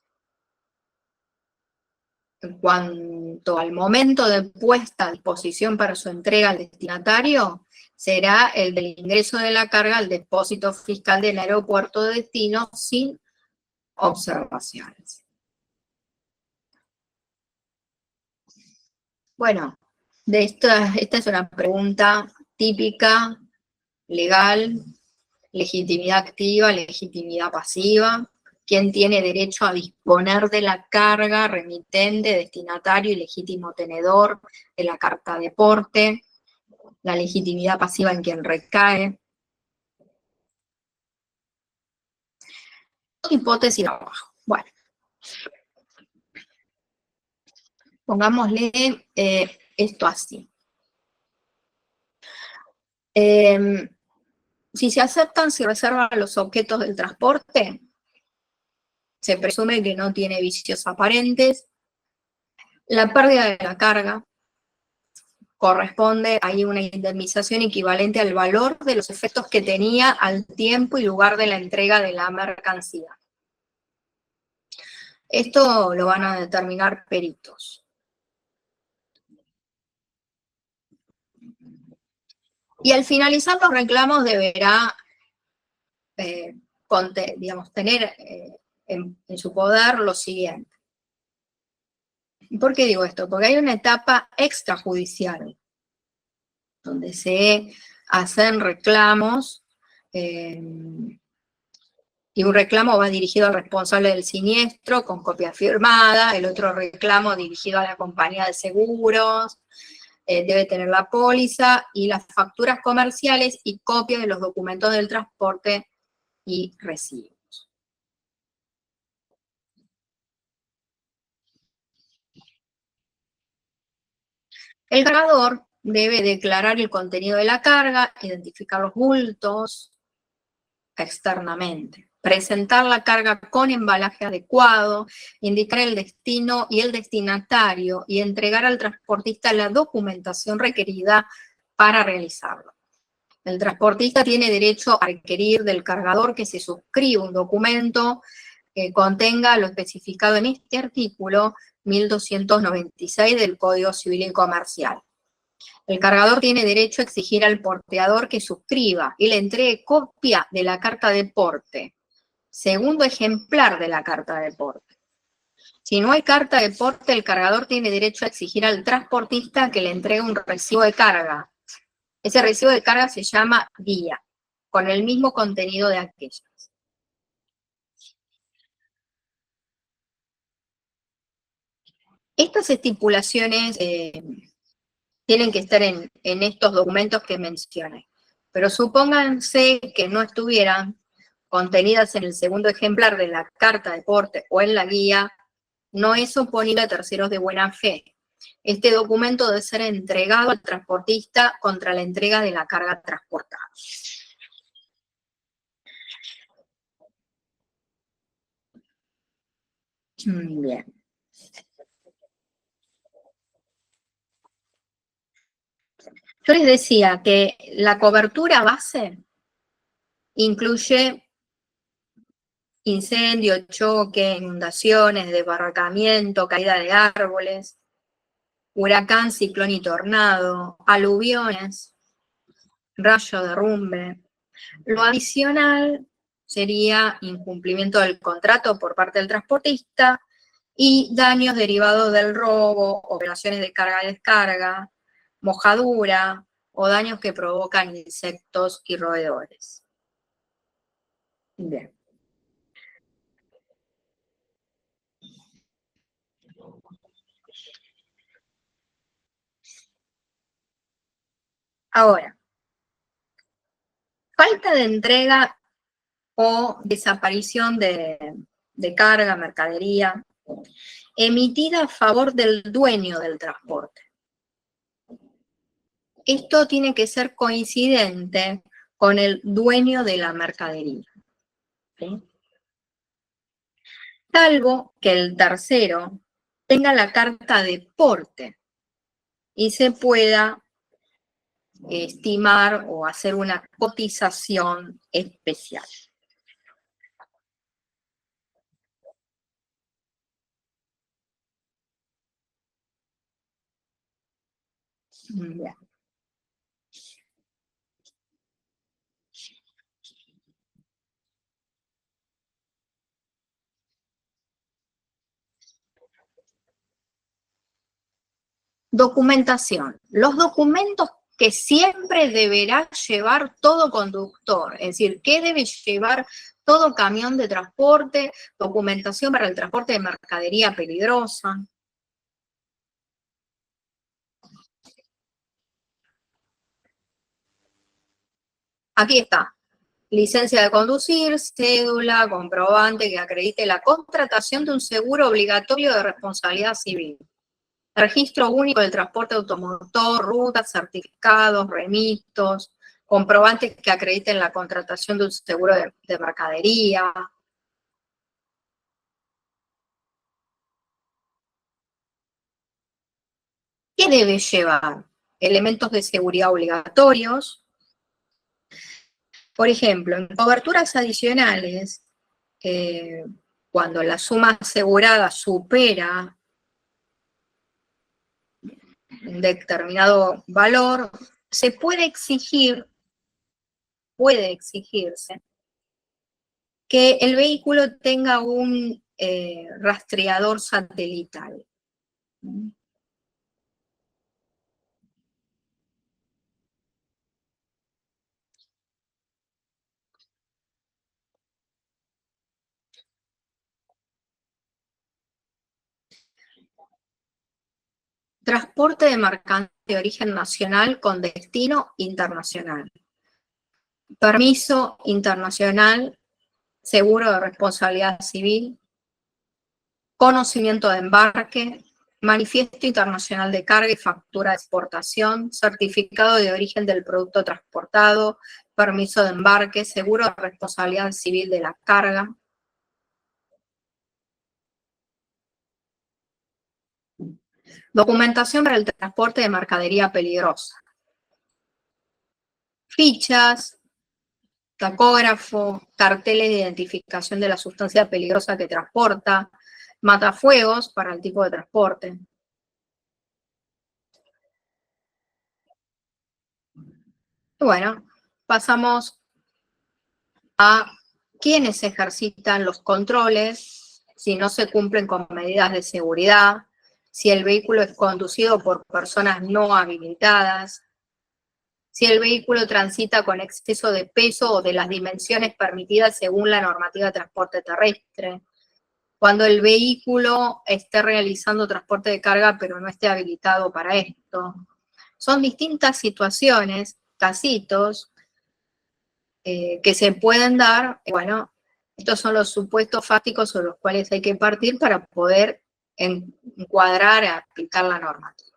En cuanto al momento de puesta a disposición para su entrega al destinatario, será el del ingreso de la carga al depósito fiscal del aeropuerto de destino sin observaciones. Bueno, esta es una pregunta típica, legal, legitimidad activa, legitimidad pasiva. ¿Quién tiene derecho a disponer de la carga, remitente, destinatario y legítimo tenedor de la carta de porte? La legitimidad pasiva en quien recae. Hipótesis abajo. Bueno. Pongámosle esto así. Si se aceptan, se reservan los objetos del transporte, se presume que no tiene vicios aparentes. La pérdida de la carga corresponde a una indemnización equivalente al valor de los efectos que tenía al tiempo y lugar de la entrega de la mercancía. Esto lo van a determinar peritos. Y al finalizar los reclamos deberá tener en su poder lo siguiente. ¿Por qué digo esto? Porque hay una etapa extrajudicial donde se hacen reclamos y un reclamo va dirigido al responsable del siniestro con copia firmada, el otro reclamo dirigido a la compañía de seguros, debe tener la póliza y las facturas comerciales y copia de los documentos del transporte y recibos. El cargador debe declarar el contenido de la carga, identificar los bultos externamente, presentar la carga con embalaje adecuado, indicar el destino y el destinatario y entregar al transportista la documentación requerida para realizarlo. El transportista tiene derecho a requerir del cargador que se suscriba un documento que contenga lo especificado en este artículo 1296 del Código Civil y Comercial. El cargador tiene derecho a exigir al porteador que suscriba y le entregue copia de la carta de porte, segundo ejemplar de la carta de porte. Si no hay carta de porte, el cargador tiene derecho a exigir al transportista que le entregue un recibo de carga. Ese recibo de carga se llama guía, con el mismo contenido de aquellas. Estas estipulaciones tienen que estar en estos documentos que mencioné. Pero supónganse que no estuvieran contenidas en el segundo ejemplar de la carta de porte o en la guía, no es oponible a terceros de buena fe. Este documento debe ser entregado al transportista contra la entrega de la carga transportada. Bien. Yo les decía que la cobertura base incluye incendio, choque, inundaciones, desbarrancamiento, caída de árboles, huracán, ciclón y tornado, aluviones, rayo, derrumbe. Lo adicional sería incumplimiento del contrato por parte del transportista, y daños derivados del robo, operaciones de carga y descarga, mojadura o daños que provocan insectos y roedores. Bien. Ahora, falta de entrega o desaparición de carga, mercadería, emitida a favor del dueño del transporte. Esto tiene que ser coincidente con el dueño de la mercadería, ¿sí? Salvo que el tercero tenga la carta de porte y se pueda estimar o hacer una cotización especial. Bien. Documentación. Los documentos que siempre deberá llevar todo conductor, es decir, ¿qué debe llevar todo camión de transporte? Documentación para el transporte de mercadería peligrosa. Aquí está. Licencia de conducir, cédula, comprobante que acredite la contratación de un seguro obligatorio de responsabilidad civil. Registro único del transporte automotor, rutas, certificados, remitos, comprobantes que acrediten la contratación de un seguro de mercadería. ¿Qué debe llevar? Elementos de seguridad obligatorios. Por ejemplo, en coberturas adicionales, cuando la suma asegurada supera un determinado valor, se puede exigirse que el vehículo tenga un rastreador satelital. Transporte de mercancías de origen nacional con destino internacional. Permiso internacional, seguro de responsabilidad civil, conocimiento de embarque, manifiesto internacional de carga y factura de exportación, certificado de origen del producto transportado, permiso de embarque, seguro de responsabilidad civil de la carga. Documentación para el transporte de mercadería peligrosa. Fichas, tacógrafo, carteles de identificación de la sustancia peligrosa que transporta, matafuegos para el tipo de transporte. Bueno, pasamos a quiénes ejercitan los controles, si no se cumplen con medidas de seguridad, si el vehículo es conducido por personas no habilitadas, si el vehículo transita con exceso de peso o de las dimensiones permitidas según la normativa de transporte terrestre, cuando el vehículo esté realizando transporte de carga pero no esté habilitado para esto. Son distintas situaciones, casitos, que se pueden dar. Bueno, estos son los supuestos fácticos sobre los cuales hay que partir para poder encuadrar y aplicar la normativa.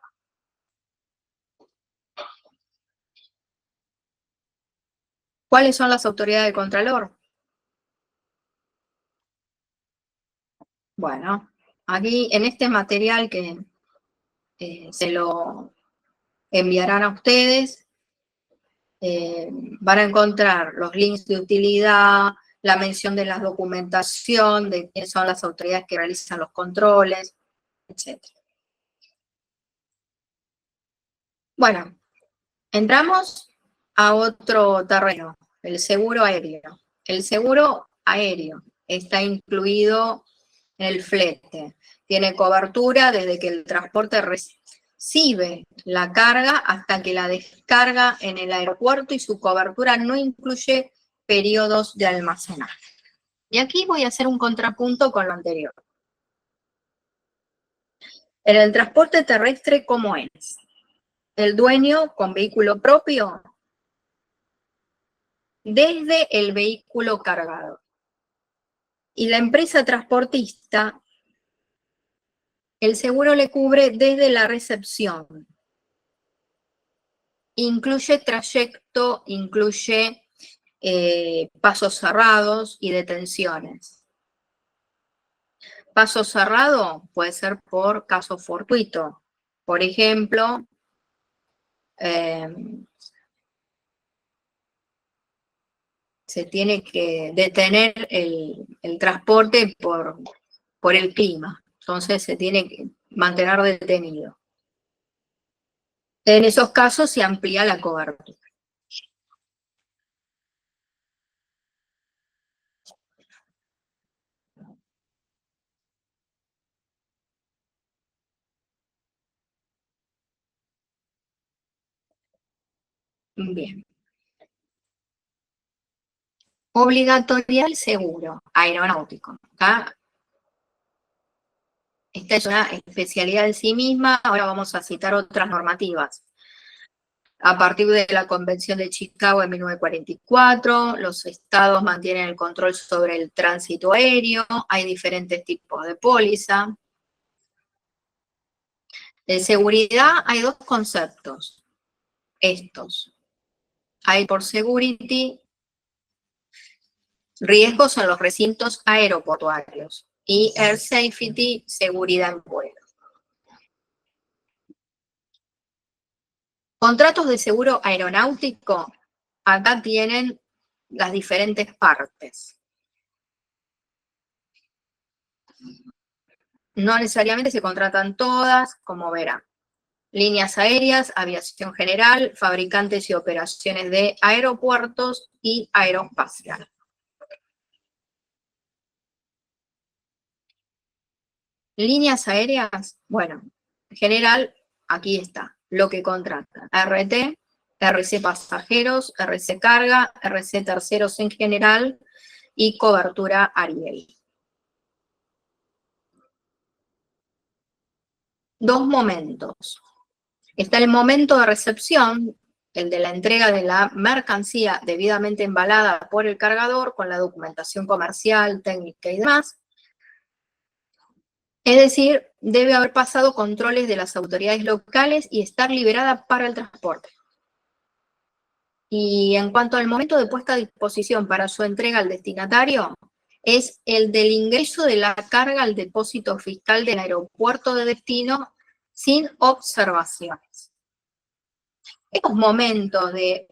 ¿Cuáles son las autoridades de Contralor? Bueno, aquí en este material que se lo enviarán a ustedes, van a encontrar los links de utilidad, la mención de la documentación, de quiénes son las autoridades que realizan los controles, etc. Bueno, entramos a otro terreno, el seguro aéreo. el seguro aéreo está incluido en el flete. Tiene cobertura desde que el transporte recibe la carga hasta que la descarga en el aeropuerto y su cobertura no incluye periodos de almacenaje. Y aquí voy a hacer un contrapunto con lo anterior. En el transporte terrestre, ¿cómo es? El dueño con vehículo propio desde el vehículo cargado. Y la empresa transportista, el seguro le cubre desde la recepción. Incluye trayecto, incluye pasos cerrados y detenciones. Paso cerrado puede ser por caso fortuito. Por ejemplo, se tiene que detener el transporte por el clima. Entonces se tiene que mantener detenido. En esos casos se amplía la cobertura. Bien. Obligatoriedad del seguro aeronáutico. ¿Tá? Esta es una especialidad en sí misma. Ahora vamos a citar otras normativas. A partir de la Convención de Chicago en 1944, los estados mantienen el control sobre el tránsito aéreo. Hay diferentes tipos de póliza. De seguridad hay dos conceptos. Estos. Hay por security riesgos en los recintos aeroportuarios y air safety, seguridad en vuelo. Contratos de seguro aeronáutico, acá tienen las diferentes partes. No necesariamente se contratan todas, como verán. Líneas aéreas, aviación general, fabricantes y operaciones de aeropuertos y aeroespacial. Líneas aéreas, bueno, en general, aquí está, lo que contratan. RT, RC pasajeros, RC carga, RC terceros en general y cobertura Ariel. Dos momentos. Está el momento de recepción, el de la entrega de la mercancía debidamente embalada por el cargador con la documentación comercial, técnica y demás. Es decir, debe haber pasado controles de las autoridades locales y estar liberada para el transporte. Y en cuanto al momento de puesta a disposición para su entrega al destinatario, es el del ingreso de la carga al depósito fiscal del aeropuerto de destino sin observaciones. Estos momentos de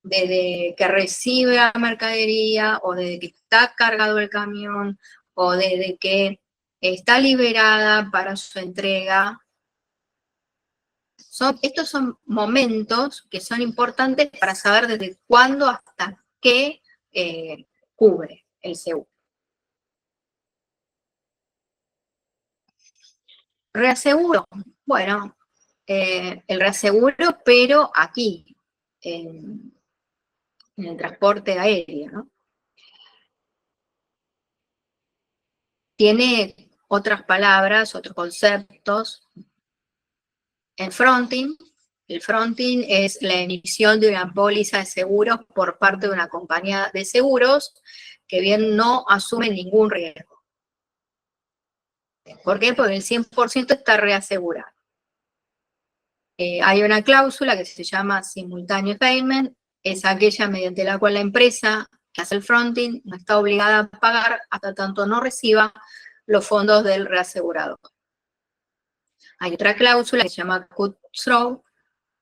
que recibe la mercadería o de que está cargado el camión o de que está liberada para su entrega, estos son momentos que son importantes para saber desde cuándo hasta qué cubre el seguro. Reaseguro, bueno, el reaseguro, pero aquí, en el transporte aéreo, ¿no? Tiene otras palabras, otros conceptos. El fronting es la emisión de una póliza de seguros por parte de una compañía de seguros que bien no asume ningún riesgo. ¿Por qué? Porque el 100% está reasegurado. Hay una cláusula que se llama simultaneous payment, es aquella mediante la cual la empresa que hace el fronting no está obligada a pagar hasta tanto no reciba los fondos del reasegurador. Hay otra cláusula que se llama cut-through,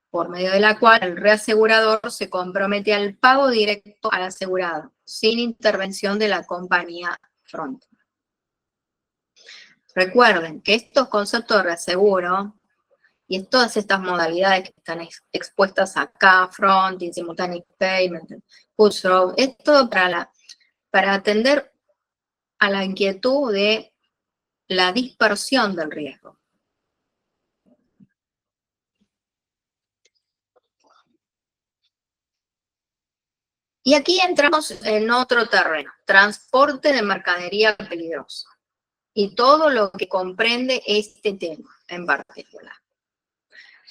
por medio de la cual el reasegurador se compromete al pago directo al asegurado, sin intervención de la compañía fronting. Recuerden que estos conceptos de reaseguro y todas estas modalidades que están expuestas acá, fronting, simultaneous payment, cut-through, es todo para para atender a la inquietud de la dispersión del riesgo. Y aquí entramos en otro terreno, transporte de mercadería peligrosa y todo lo que comprende este tema en particular.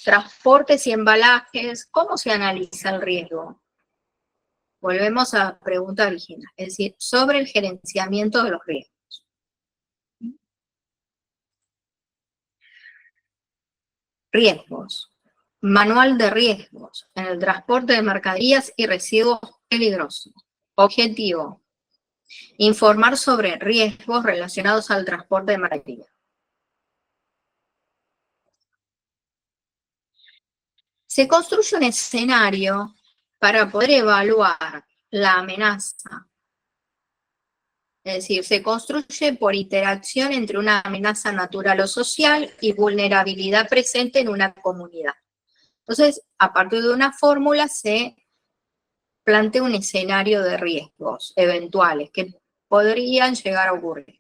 Transportes y embalajes, ¿cómo se analiza el riesgo? Volvemos a la pregunta original, es decir, sobre el gerenciamiento de los riesgos. Riesgos. Manual de riesgos en el transporte de mercaderías y residuos peligrosos. Objetivo: informar sobre riesgos relacionados al transporte de mercaderías. Se construye un escenario para poder evaluar la amenaza. Es decir, se construye por interacción entre una amenaza natural o social y vulnerabilidad presente en una comunidad. Entonces, a partir de una fórmula se plantea un escenario de riesgos eventuales que podrían llegar a ocurrir.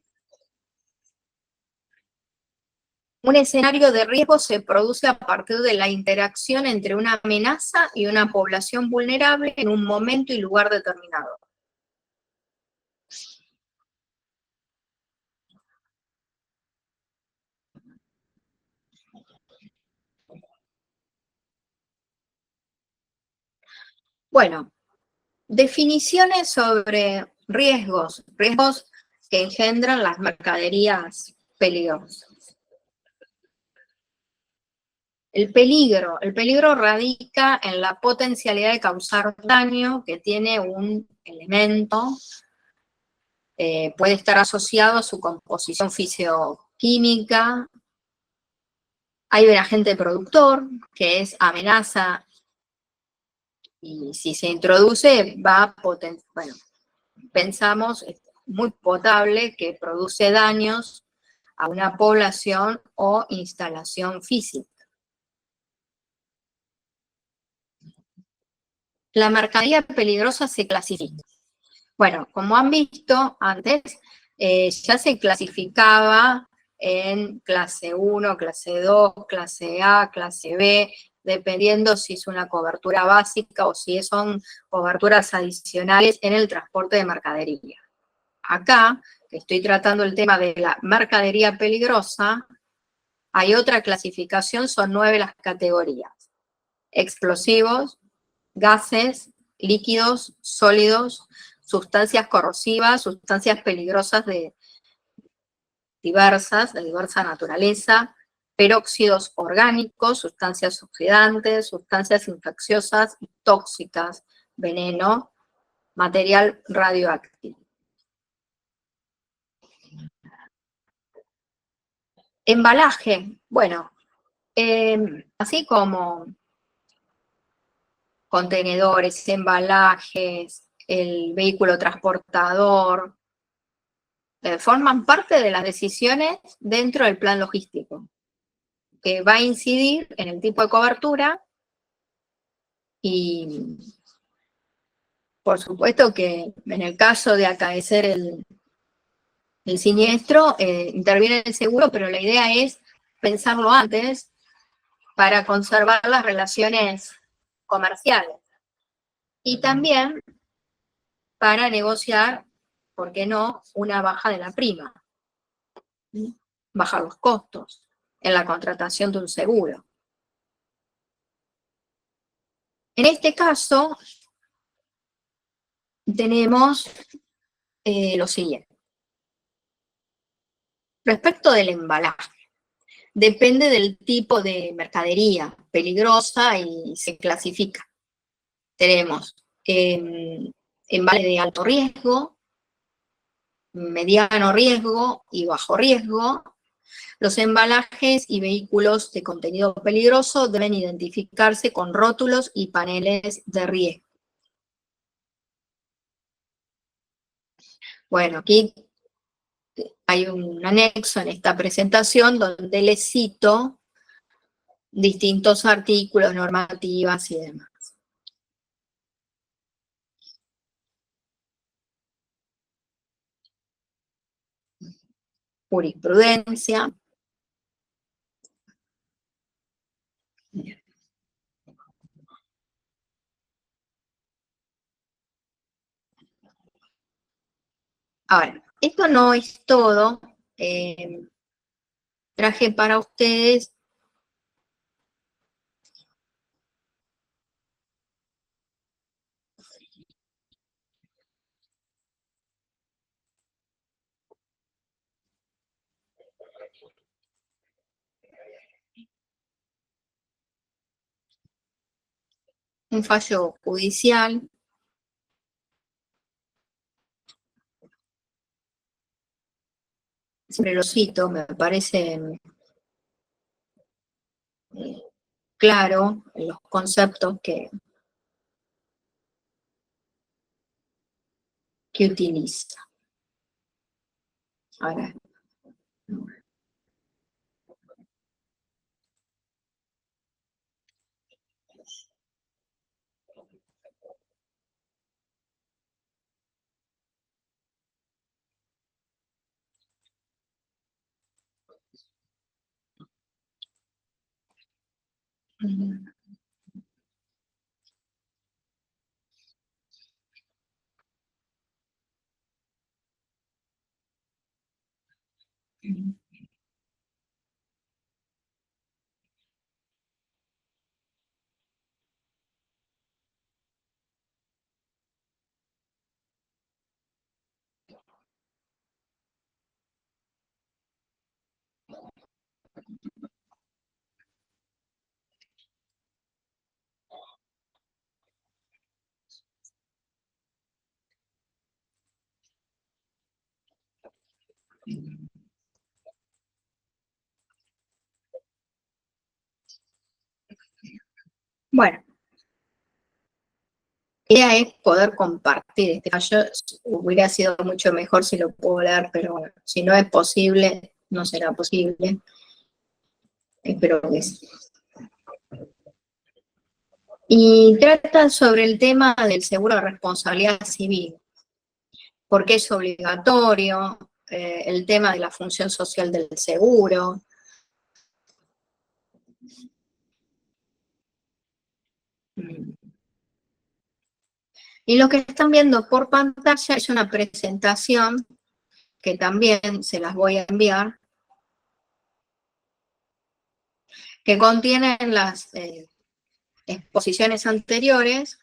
Un escenario de riesgo se produce a partir de la interacción entre una amenaza y una población vulnerable en un momento y lugar determinado. Bueno, definiciones sobre riesgos que engendran las mercaderías peligrosas. El peligro radica en la potencialidad de causar daño que tiene un elemento, puede estar asociado a su composición fisioquímica. Hay un agente productor, que es amenaza, y si se introduce va a potenciar, bueno, pensamos, es muy potable que produce daños a una población o instalación física. La mercadería peligrosa se clasifica. Bueno, como han visto antes, ya se clasificaba en clase 1, clase 2, clase A, clase B, dependiendo si es una cobertura básica o si son coberturas adicionales en el transporte de mercadería. Acá, que estoy tratando el tema de la mercadería peligrosa, hay otra clasificación, son 9 las categorías: explosivos, gases, líquidos, sólidos, sustancias corrosivas, sustancias peligrosas de diversa naturaleza, peróxidos orgánicos, sustancias oxidantes, sustancias infecciosas y tóxicas, veneno, material radioactivo. Embalaje, bueno, así como contenedores, embalajes, el vehículo transportador, forman parte de las decisiones dentro del plan logístico, que va a incidir en el tipo de cobertura y, por supuesto, que en el caso de acaecer el siniestro, interviene el seguro, pero la idea es pensarlo antes para conservar las relaciones comerciales. Y también para negociar, ¿por qué no?, una baja de la prima. Bajar los costos en la contratación de un seguro. En este caso, tenemos lo siguiente. Respecto del embalaje, depende del tipo de mercadería peligrosa y se clasifica. Tenemos embalaje de alto riesgo, mediano riesgo y bajo riesgo. Los embalajes y vehículos de contenido peligroso deben identificarse con rótulos y paneles de riesgo. Bueno, aquí hay un anexo en esta presentación donde les cito distintos artículos, normativas y demás. jurisprudencia. Ahora, esto no es todo. Traje para ustedes un fallo judicial siempre lo cito, me parece claro en los conceptos que utiliza. Ahora, bueno, la idea es poder compartir este fallo. Hubiera sido mucho mejor si lo puedo leer, pero bueno, si no es posible, no será posible. Espero que sí. Y trata sobre el tema del seguro de responsabilidad civil, porque es obligatorio, el tema de la función social del seguro. Y lo que están viendo por pantalla es una presentación que también se las voy a enviar, que contienen las exposiciones anteriores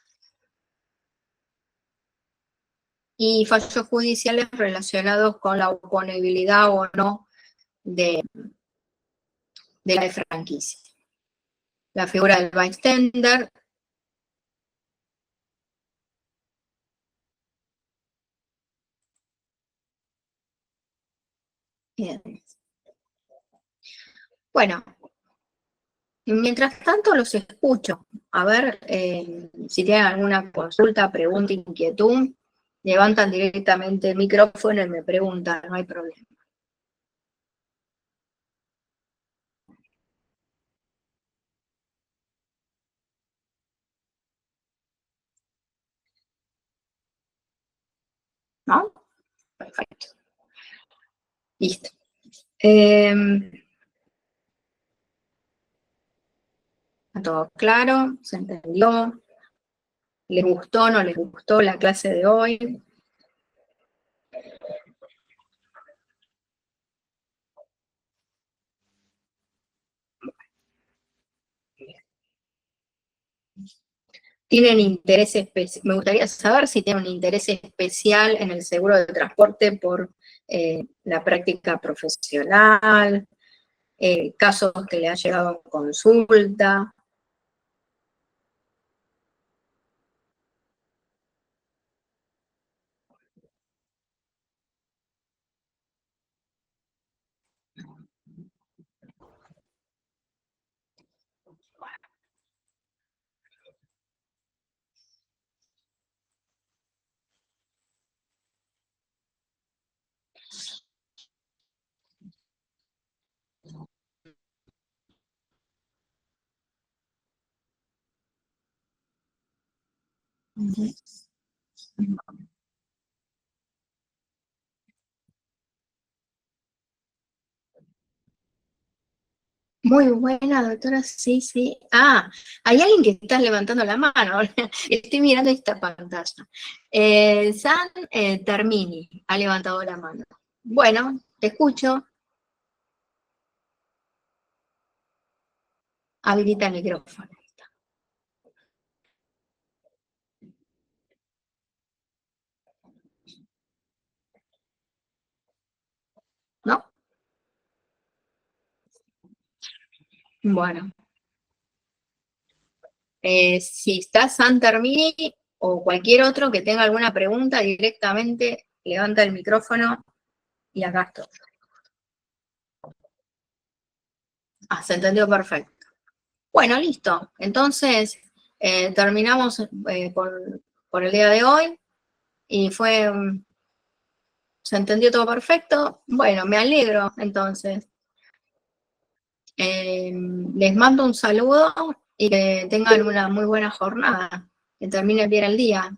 y fallos judiciales relacionados con la oponibilidad o no de la franquicia. La figura del bystander. Bien. Bueno, mientras tanto los escucho. A ver si tienen alguna consulta, pregunta, inquietud, levantan directamente el micrófono y me preguntan, no hay problema. ¿No? Perfecto. Listo. ¿Está todo claro? ¿Se entendió? ¿Les gustó o no les gustó la clase de hoy? ¿Tienen interés especial? Me gustaría saber si tienen un interés especial en el seguro de transporte por la práctica profesional, casos que le han llegado en consulta. Muy buena, doctora, sí, sí. Ah, hay alguien que está levantando la mano. Estoy mirando esta pantalla. San Termini ha levantado la mano. Bueno, te escucho. Habilita el micrófono. ¿No? Bueno. Si está San Termini o cualquier otro que tenga alguna pregunta, directamente levanta el micrófono y acá estoy. Ah, se entendió perfecto. Bueno, listo. Entonces, terminamos por el día de hoy y se entendió todo perfecto. Bueno, me alegro entonces. Les mando un saludo y que tengan una muy buena jornada, que terminen bien el día.